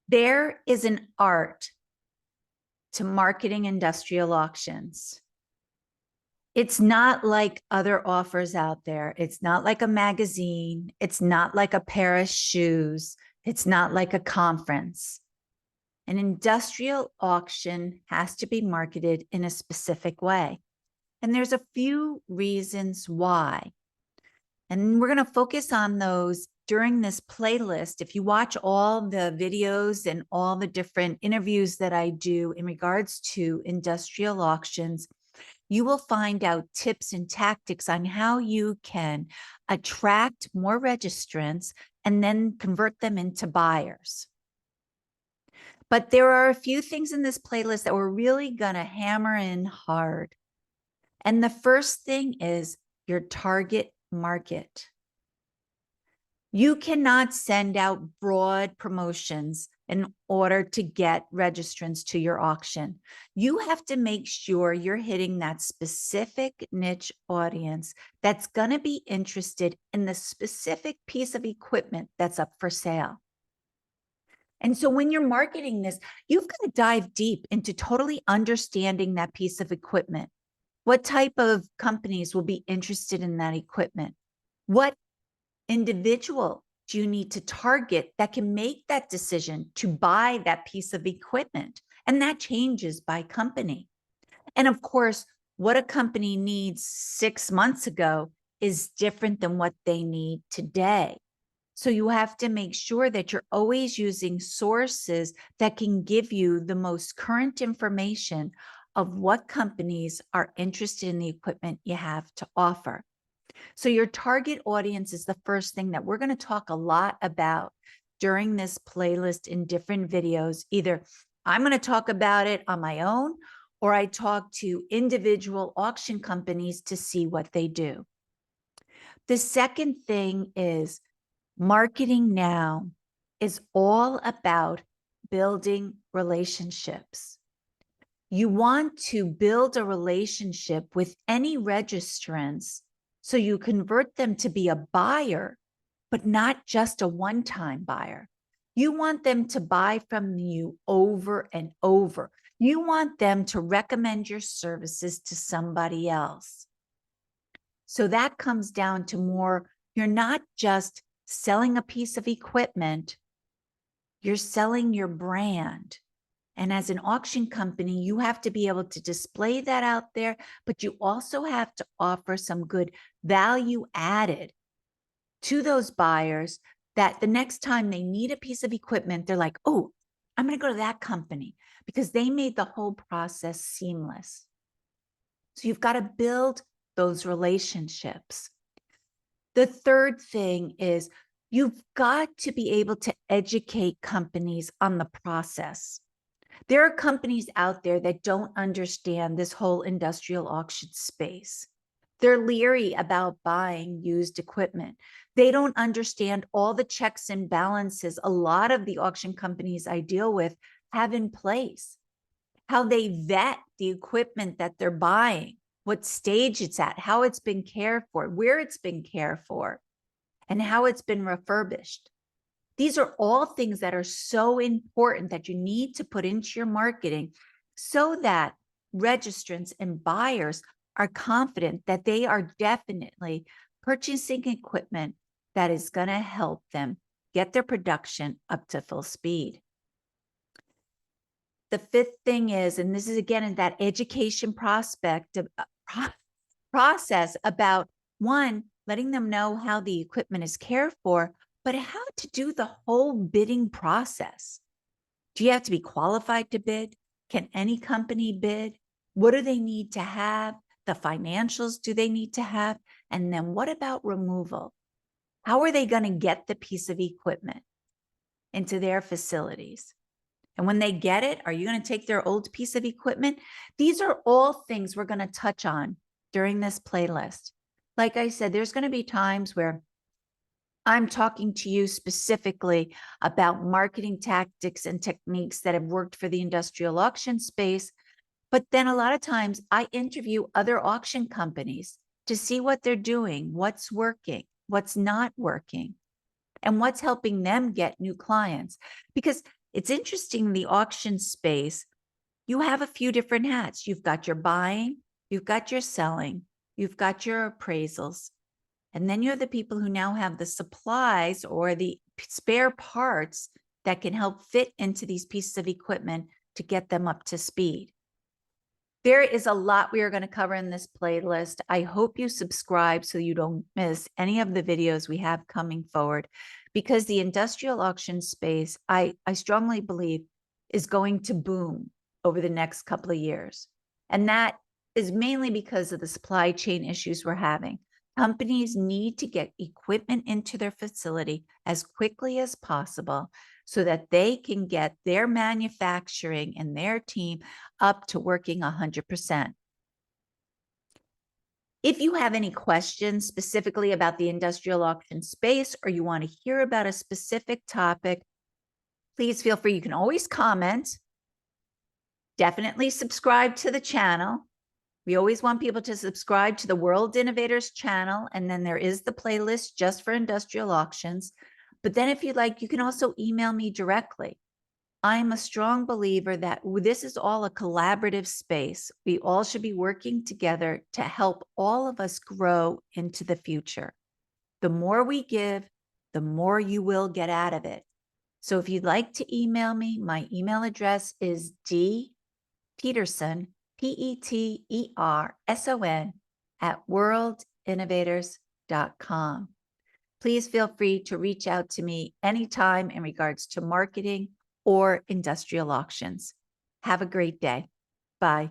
There is an art to marketing industrial auctions. It's not like other offers out there. It's not like a magazine. It's not like a pair of shoes. It's not like a conference. An industrial auction has to be marketed in a specific way. And there's a few reasons why. And we're going to focus on those during this playlist. If you watch all the videos and all the different interviews that I do in regards to industrial auctions, you will find out tips and tactics on how you can attract more registrants and then convert them into buyers. But there are a few things in this playlist that we're really going to hammer in hard. And the first thing is your target market. You cannot send out broad promotions in order to get registrants to your auction. You have to make sure you're hitting that specific niche audience that's going to be interested in the specific piece of equipment that's up for sale. And so when you're marketing this, you've got to dive deep into totally understanding that piece of equipment. What type of companies will be interested in that equipment? What individual do you need to target that can make that decision to buy that piece of equipment? And that changes by company. And of course, what a company needs 6 months ago is different than what they need today. So you have to make sure that you're always using sources that can give you the most current information of what companies are interested in the equipment you have to offer. So your target audience is the first thing that we're going to talk a lot about during this playlist in different videos. Either I'm going to talk about it on my own, or I talk to individual auction companies to see what they do. The second thing is marketing now is all about building relationships. You want to build a relationship with any registrants so you convert them to be a buyer, but not just a one-time buyer. You want them to buy from you over and over. You want them to recommend your services to somebody else. So that comes down to more, you're not just selling a piece of equipment, you're selling your brand. And as an auction company, you have to be able to display that out there, but you also have to offer some good value added to those buyers that the next time they need a piece of equipment, they're like, oh, I'm going to go to that company because they made the whole process seamless. So you've got to build those relationships. The third thing is you've got to be able to educate companies on the process. There are companies out there that don't understand this whole industrial auction space. They're leery about buying used equipment. They don't understand all the checks and balances a lot of the auction companies I deal with have in place, how they vet the equipment that they're buying, what stage it's at, how it's been cared for, where it's been cared for, and how it's been refurbished. These are all things that are so important that you need to put into your marketing so that registrants and buyers are confident that they are definitely purchasing equipment that is going to help them get their production up to full speed. The fifth thing is, and this is again in that education process about one, letting them know how the equipment is cared for, but how to do the whole bidding process. Do you have to be qualified to bid? Can any company bid? What do they need to have? The financials do they need to have? And then what about removal? How are they going to get the piece of equipment into their facilities? And when they get it, are you going to take their old piece of equipment? These are all things we're going to touch on during this playlist. Like I said, there's going to be times where I'm talking to you specifically about marketing tactics and techniques that have worked for the industrial auction space. But then a lot of times I interview other auction companies to see what they're doing, what's working, what's not working, and what's helping them get new clients. Because It's interesting, the auction space, you have a few different hats. You've got your buying, you've got your selling, you've got your appraisals. And then you're the people who now have the supplies or the spare parts that can help fit into these pieces of equipment to get them up to speed. There is a lot we are going to cover in this playlist. I hope you subscribe so you don't miss any of the videos we have coming forward, because the industrial auction space, I strongly believe, is going to boom over the next couple of years. And that is mainly because of the supply chain issues we're having. Companies need to get equipment into their facility as quickly as possible so that they can get their manufacturing and their team up to working 100%. If you have any questions specifically about the industrial auction space, or you want to hear about a specific topic, please feel free. You can always comment. Definitely subscribe to the channel. We always want people to subscribe to the World Innovators channel, and then there is the playlist just for industrial auctions. But then if you'd like, you can also email me directly. I'm a strong believer that this is all a collaborative space. We all should be working together to help all of us grow into the future. The more we give, the more you will get out of it. So if you'd like to email me, my email address is dpeterson, PETERSON, @worldinnovators.com. Please feel free to reach out to me anytime in regards to marketing or industrial auctions. Have a great day. Bye.